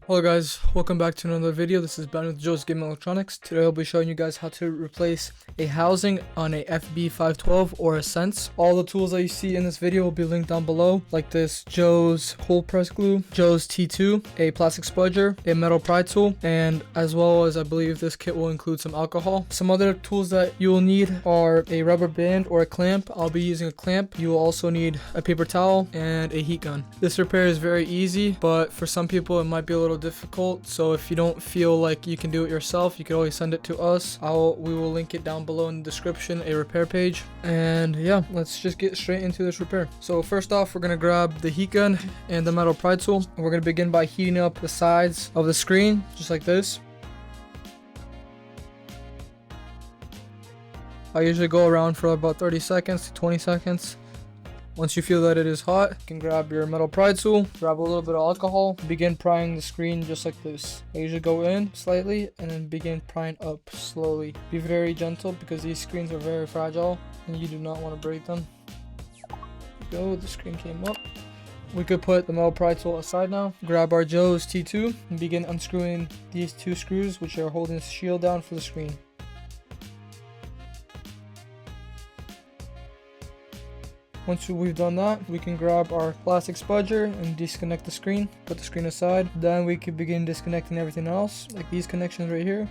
Hello guys, welcome back to another video. This is Ben with Joe's Gaming Electronics. Today I'll be showing you guys how to replace a housing on a FB512 or a Sense. All the tools that you see in this video will be linked down below, like this Joe's cold press glue, Joe's T2, a plastic spudger, a metal pry tool, and as well as I believe this kit will include some alcohol. Some other tools that you will need are a rubber band or a clamp. I'll be using a clamp. You will also need a paper towel and a heat gun. This repair is very easy, but for some people it might be a little difficult, so if you don't feel like you can do it yourself, you can always send it to us. We will link it down below in the description, a repair page. And yeah, let's just get straight into this repair. So first off, we're gonna grab the heat gun and the metal pry tool. We're gonna begin by heating up the sides of the screen just like this. I usually go around for about 30 seconds to 20 seconds. Once you feel that it is hot, you can grab your metal pry tool, grab a little bit of alcohol, begin prying the screen just like this. I usually go in slightly and then begin prying up slowly. Be very gentle because these screens are very fragile and you do not want to break them. There we go, the screen came up. We could put the metal pry tool aside now. Grab our Joe's T2 and begin unscrewing these two screws which are holding the shield down for the screen. Once we've done that, we can grab our plastic spudger and disconnect the screen, put the screen aside. Then we can begin disconnecting everything else, like these connections right here.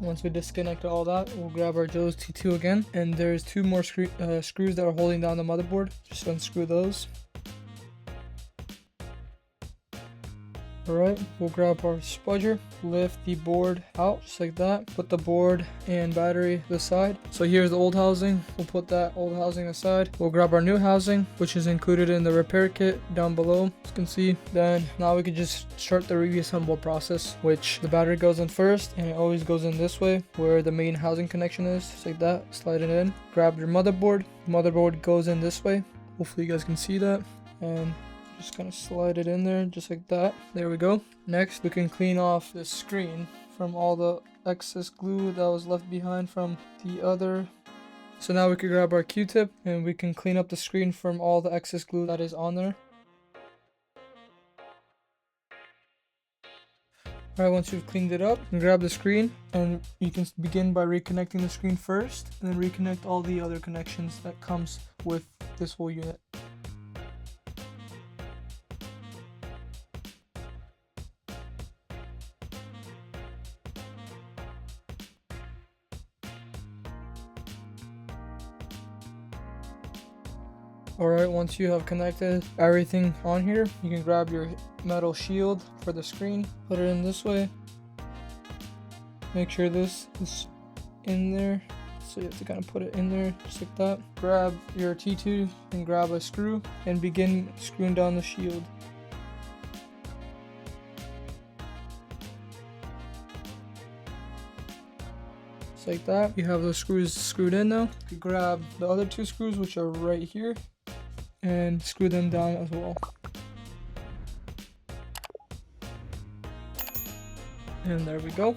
Once we disconnect all that, we'll grab our Joe's T2 again. And there's two more screws that are holding down the motherboard. Just unscrew those. Alright, we'll grab our spudger, lift the board out just like that, put the board and battery to the side. So here's the old housing, we'll put that old housing aside. We'll grab our new housing, which is included in the repair kit down below, as you can see. Then now we can just start the reassemble process, which the battery goes in first, and it always goes in this way, where the main housing connection is, just like that. Slide it in. Grab your motherboard. Motherboard goes in this way. Hopefully you guys can see that. And just kind of slide it in there just like that. There we go. Next, we can clean off the screen from all the excess glue that was left behind from the other. So now we can grab our Q-tip and we can clean up the screen from all the excess glue that is on there. Alright, once you've cleaned it up, you can grab the screen and you can begin by reconnecting the screen first and then reconnect all the other connections that comes with this whole unit. Alright, once you have connected everything on here, you can grab your metal shield for the screen, put it in this way. Make sure this is in there, so you have to kind of put it in there just like that. Grab your T2 and grab a screw and begin screwing down the shield. Just like that. You have those screws screwed in now. You grab the other two screws which are right here and screw them down as well. And there we go.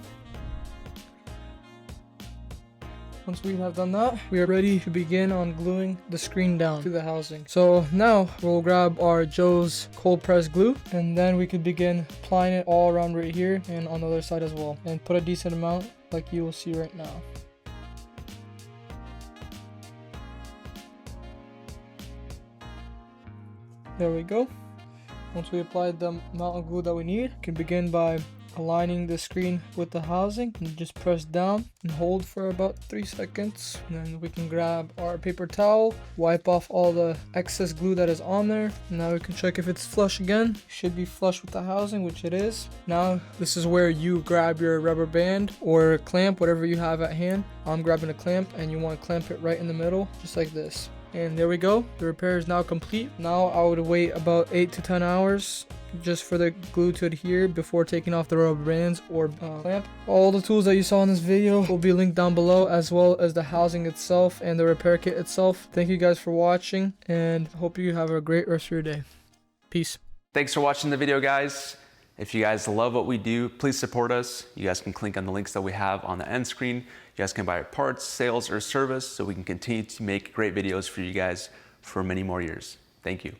Once we have done that, we are ready to begin on gluing the screen down to the housing. So now we'll grab our Joe's cold press glue and then we could begin applying it all around right here and on the other side as well, and put a decent amount like you will see right now. There we go. Once we applied the amount of glue that we need, we can begin by aligning the screen with the housing and just press down and hold for about 3 seconds. And then we can grab our paper towel, wipe off all the excess glue that is on there. Now we can check if it's flush again. It should be flush with the housing, which it is. Now this is where you grab your rubber band or clamp, whatever you have at hand. I'm grabbing a clamp and you want to clamp it right in the middle, just like this. And there we go, the repair is now complete. Now I would wait about 8 to 10 hours just for the glue to adhere before taking off the rubber bands or clamp. All the tools that you saw in this video will be linked down below, as well as the housing itself and the repair kit itself. Thank you guys for watching and hope you have a great rest of your day. Peace. Thanks for watching the video, guys. If you guys love what we do, please support us. You guys can click on the links that we have on the end screen. You guys can buy parts, sales, or service so we can continue to make great videos for you guys for many more years. Thank you.